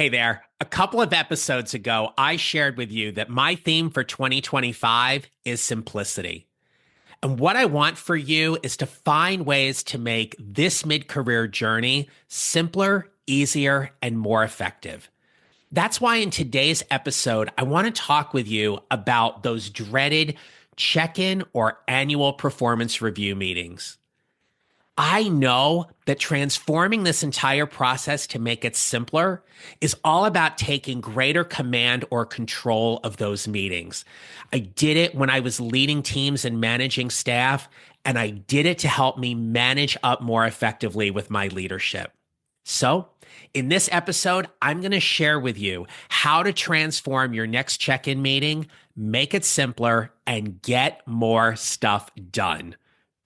Hey there. A couple of episodes ago, I shared with you that my theme for 2025 is simplicity. And what I want for you is to find ways to make this mid career journey simpler, easier, and more effective. That's why in today's episode, I want to talk with you about those dreaded check in or annual performance review meetings. I know that transforming this entire process to make it simpler is all about taking greater command or control of those meetings. I did it when I was leading teams and managing staff, and I did it to help me manage up more effectively with my leadership. So, in this episode, I'm going to share with you how to transform your next check in meeting, make it simpler, and get more stuff done.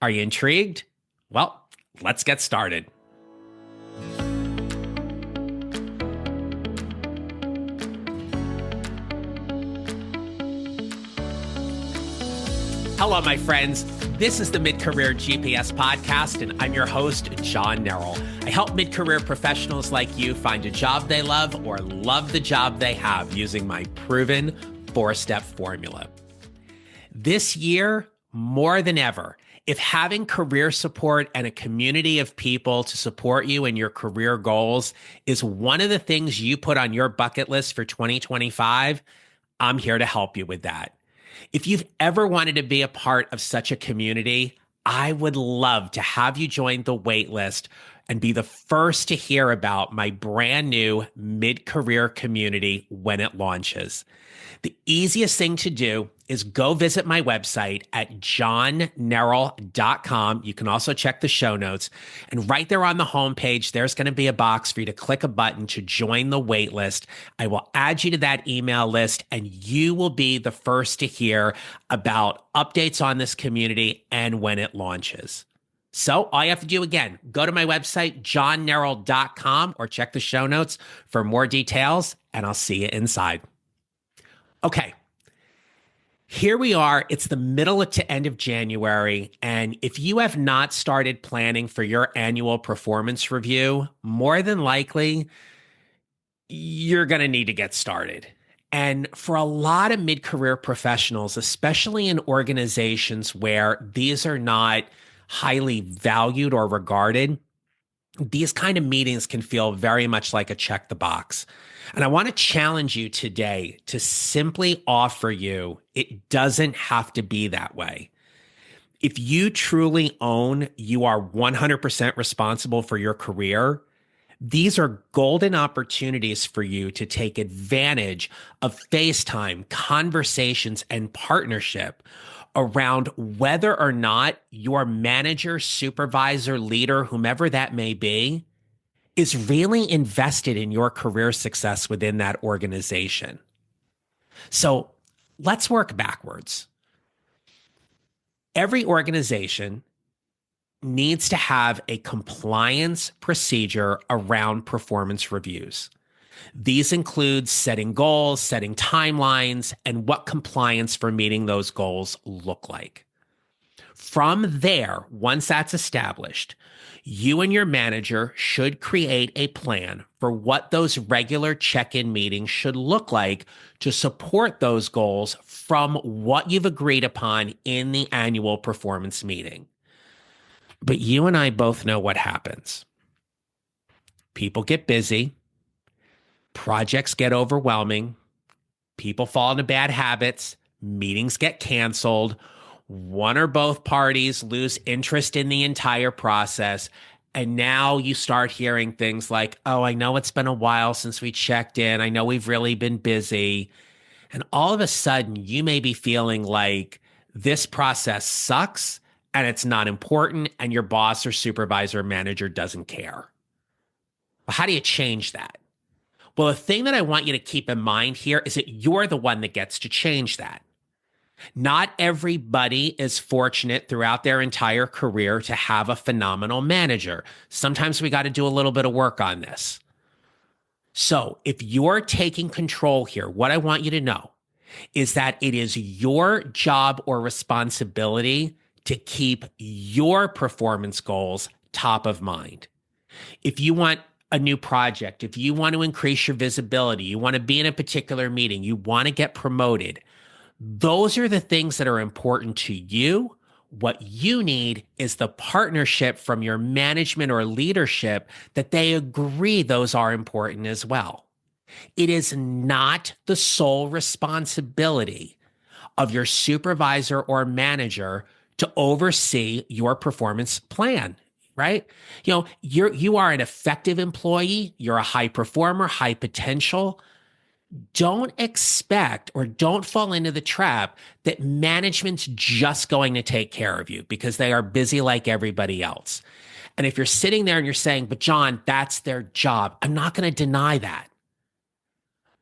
Are you intrigued? Well, let's get started. Hello, my friends. This is the Mid-Career GPS podcast, and I'm your host, John Nerrill. I help mid-career professionals like you find a job they love or love the job they have using my proven four-step formula. This year, more than ever, if having career support and a community of people to support you in your career goals is one of the things you put on your bucket list for 2025, I'm here to help you with that. If you've ever wanted to be a part of such a community, I would love to have you join the wait list and be the first to hear about my brand new mid-career community when it launches. The easiest thing to do is go visit my website at johnnerrill.com. You can also check the show notes. And right there on the homepage, there's going to be a box for you to click a button to join the wait list. I will add you to that email list, and you will be the first to hear about updates on this community and when it launches. So all you have to do, again, go to my website, johnnerrill.com, or check the show notes for more details, and I'll see you inside. Okay, here we are. It's the middle to end of January, and if you have not started planning for your annual performance review, more than likely, you're going to need to get started. And for a lot of mid-career professionals, especially in organizations where these are not highly valued or regarded, these kind of meetings can feel very much like a check the box. And I want to challenge you today to simply offer you, it doesn't have to be that way. If you truly own you are 100% responsible for your career, these are golden opportunities for you to take advantage of FaceTime, conversations, and partnership around whether or not your manager, supervisor, leader, whomever that may be, is really invested in your career success within that organization. So let's work backwards. Every organization needs to have a compliance procedure around performance reviews. These include setting goals, setting timelines, and what compliance for meeting those goals look like. From there, once that's established, you and your manager should create a plan for what those regular check-in meetings should look like to support those goals from what you've agreed upon in the annual performance meeting. But you and I both know what happens. People get busy, projects get overwhelming, people fall into bad habits, meetings get canceled, one or both parties lose interest in the entire process. And now you start hearing things like, oh, I know it's been a while since we checked in. I know we've really been busy. And all of a sudden, you may be feeling like this process sucks and it's not important and your boss or supervisor or manager doesn't care. Well, how do you change that? Well, the thing that I want you to keep in mind here is that you're the one that gets to change that. Not everybody is fortunate throughout their entire career to have a phenomenal manager. Sometimes we got to do a little bit of work on this. So if you're taking control here, what I want you to know is that it is your job or responsibility to keep your performance goals top of mind. If you want a new project, if you want to increase your visibility, you want to be in a particular meeting, you want to get promoted, those are the things that are important to you. What you need is the partnership from your management or leadership that they agree those are important as well. It is not the sole responsibility of your supervisor or manager to oversee your performance plan, right? You are an effective employee, you're a high performer, high potential. Don't expect or don't fall into the trap that management's just going to take care of you because they are busy like everybody else. And if you're sitting there and you're saying, but John, that's their job, I'm not going to deny that.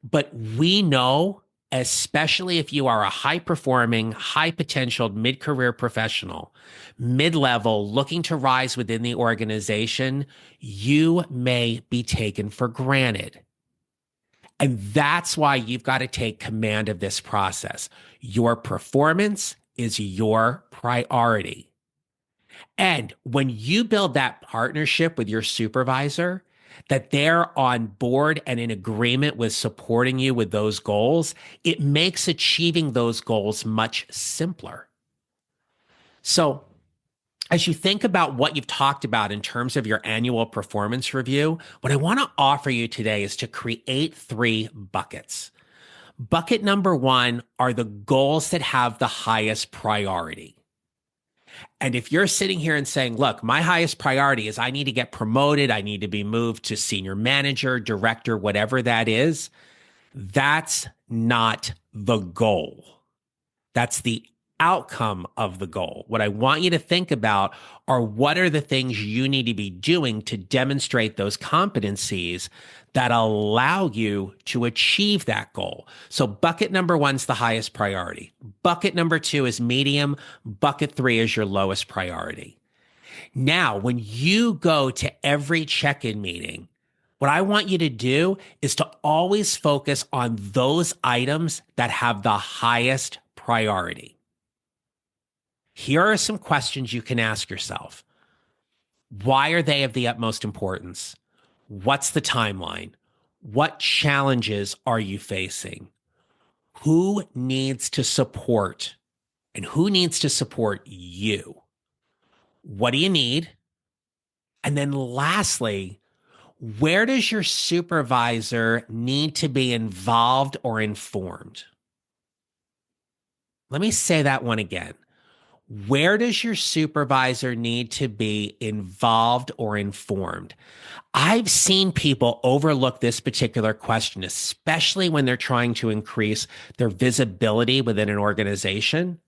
But we know, especially if you are a high performing, high potential mid career professional, mid level, looking to rise within the organization, you may be taken for granted. And that's why you've got to take command of this process. Your performance is your priority. And when you build that partnership with your supervisor, that they're on board and in agreement with supporting you with those goals, it makes achieving those goals much simpler. So, as you think about what you've talked about in terms of your annual performance review, what I want to offer you today is to create 3 buckets. Bucket number 1 are the goals that have the highest priority. And if you're sitting here and saying, look, my highest priority is I need to get promoted, I need to be moved to senior manager, director, whatever that is, that's not the goal. That's the outcome of the goal. What I want you to think about are what are the things you need to be doing to demonstrate those competencies that allow you to achieve that goal. So bucket number 1's the highest priority. Bucket number 2 is medium. Bucket 3 is your lowest priority. Now, when you go to every check-in meeting, what I want you to do is to always focus on those items that have the highest priority. Here are some questions you can ask yourself. Why are they of the utmost importance? What's the timeline? What challenges are you facing? Who needs to support? And who needs to support you? What do you need? And then lastly, where does your supervisor need to be involved or informed? Let me say that one again. Where does your supervisor need to be involved or informed? I've seen people overlook this particular question, especially when they're trying to increase their visibility within an organization.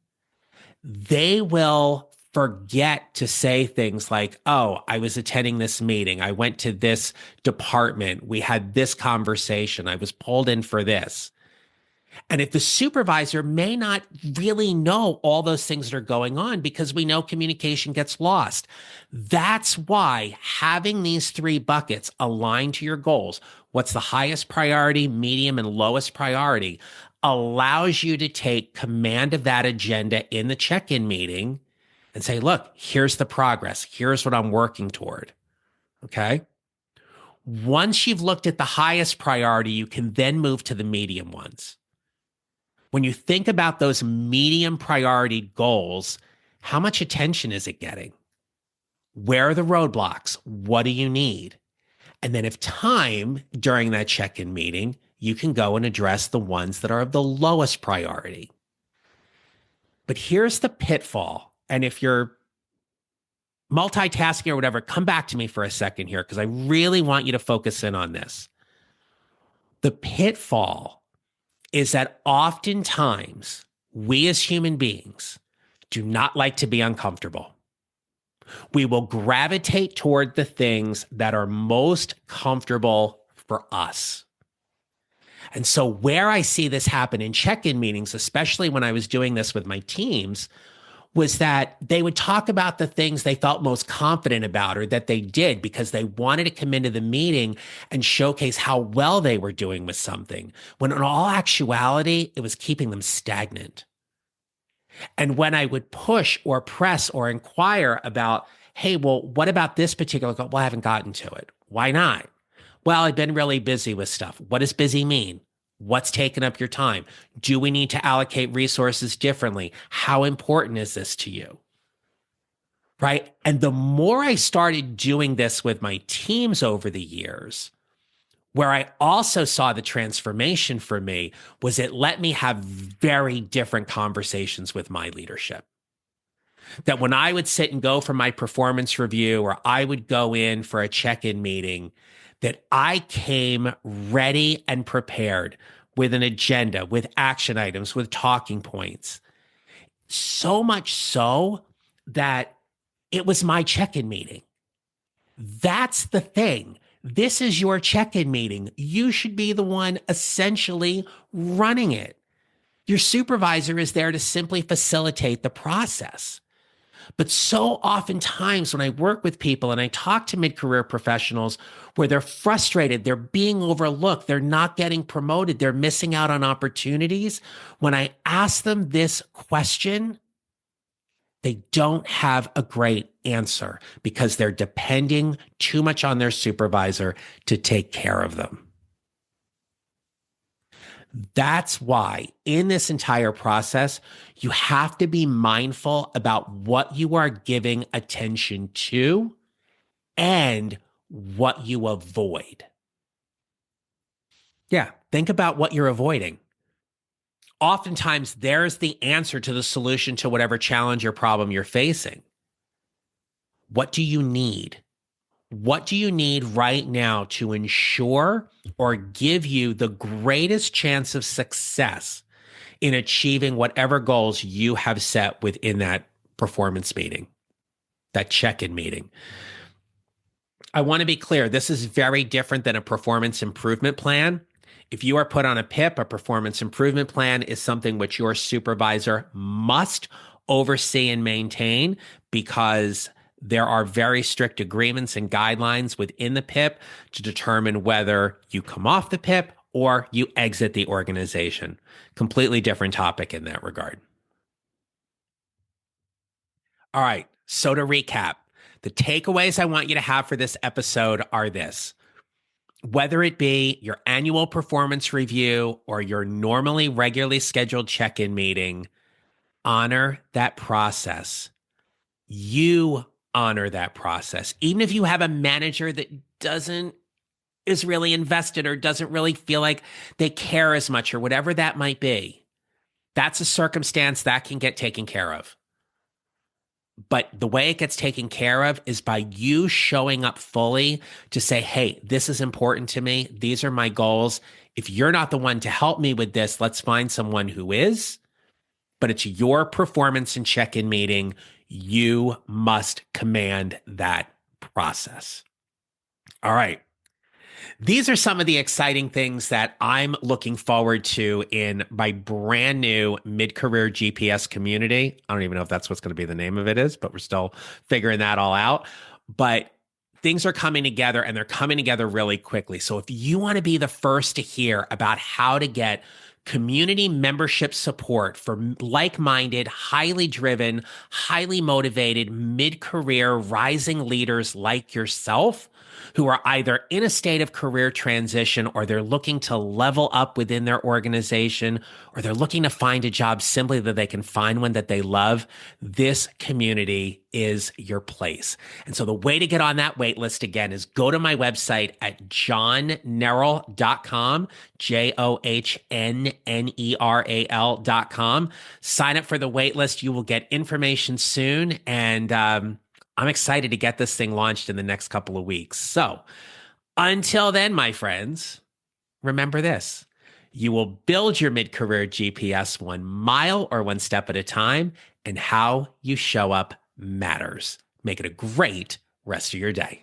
They will forget to say things like, oh, I was attending this meeting. I went to this department. We had this conversation. I was pulled in for this. And if the supervisor may not really know all those things that are going on because we know communication gets lost. That's why having these 3 buckets aligned to your goals, what's the highest priority, medium, and lowest priority, allows you to take command of that agenda in the check-in meeting and say, look, here's the progress. Here's what I'm working toward. Okay. Once you've looked at the highest priority, you can then move to the medium ones. When you think about those medium priority goals, how much attention is it getting? Where are the roadblocks? What do you need? And then if time during that check-in meeting, you can go and address the ones that are of the lowest priority. But here's the pitfall. And if you're multitasking or whatever, come back to me for a second here, because I really want you to focus in on this. The pitfall is that oftentimes we as human beings do not like to be uncomfortable. We will gravitate toward the things that are most comfortable for us. And so where I see this happen in check-in meetings, especially when I was doing this with my teams, was that they would talk about the things they felt most confident about or that they did because they wanted to come into the meeting and showcase how well they were doing with something, when in all actuality, it was keeping them stagnant. And when I would push or press or inquire about, hey, well, what about this particular goal? Well, I haven't gotten to it. Why not? Well, I've been really busy with stuff. What does busy mean? What's taken up your time? Do we need to allocate resources differently? How important is this to you? Right? And the more I started doing this with my teams over the years, where I also saw the transformation for me was it let me have very different conversations with my leadership. That when I would sit and go for my performance review or I would go in for a check-in meeting, that I came ready and prepared with an agenda, with action items, with talking points. So much so that it was my check-in meeting. That's the thing. This is your check-in meeting. You should be the one essentially running it. Your supervisor is there to simply facilitate the process. But so oftentimes when I work with people and I talk to mid-career professionals where they're frustrated, they're being overlooked, they're not getting promoted, they're missing out on opportunities. When I ask them this question, they don't have a great answer because they're depending too much on their supervisor to take care of them. That's why in this entire process, you have to be mindful about what you are giving attention to and what you avoid. Yeah, think about what you're avoiding. Oftentimes, there's the answer to the solution to whatever challenge or problem you're facing. What do you need? What do you need right now to ensure or give you the greatest chance of success in achieving whatever goals you have set within that performance meeting, that check-in meeting? I want to be clear, this is very different than a performance improvement plan. If you are put on a PIP, a performance improvement plan is something which your supervisor must oversee and maintain because there are very strict agreements and guidelines within the PIP to determine whether you come off the PIP or you exit the organization. Completely different topic in that regard. All right, so to recap, the takeaways I want you to have for this episode are this. Whether it be your annual performance review or your normally regularly scheduled check-in meeting, honor that process. You honor that process. Even if you have a manager that is really invested or doesn't really feel like they care as much or whatever that might be, that's a circumstance that can get taken care of. But the way it gets taken care of is by you showing up fully to say, hey, this is important to me. These are my goals. If you're not the one to help me with this, let's find someone who is. But it's your performance and check-in meeting. You must command that process. All right. These are some of the exciting things that I'm looking forward to in my brand new mid-career GPS community. I don't even know if that's what's going to be the name of it is, but we're still figuring that all out. But things are coming together and they're coming together really quickly. So if you want to be the first to hear about how to get community membership support for like-minded, highly driven, highly motivated, mid-career rising leaders like yourself, who are either in a state of career transition or they're looking to level up within their organization or they're looking to find a job simply that they can find one that they love, this community is your place. And so the way to get on that wait list again is go to my website at johnneral.com, JOHNNERAL.com. Sign up for the wait list. You will get information soon. And I'm excited to get this thing launched in the next couple of weeks. So until then, my friends, remember this. You will build your mid-career GPS 1 mile or 1 step at a time, and how you show up matters. Make it a great rest of your day.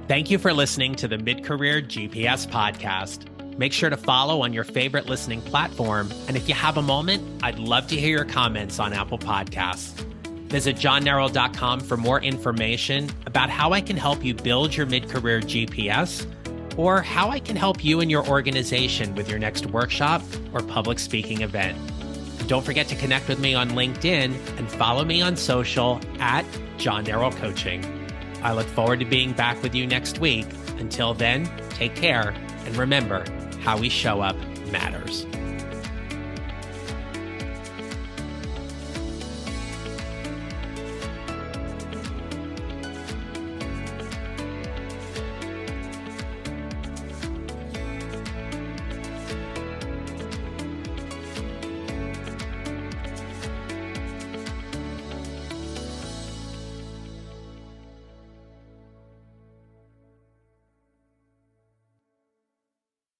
Thank you for listening to the Mid-Career GPS podcast. Make sure to follow on your favorite listening platform. And if you have a moment, I'd love to hear your comments on Apple Podcasts. Visit johnneral.com for more information about how I can help you build your mid-career GPS or how I can help you and your organization with your next workshop or public speaking event. Don't forget to connect with me on LinkedIn and follow me on social at John Neral Coaching. I look forward to being back with you next week. Until then, take care, and remember, how we show up matters.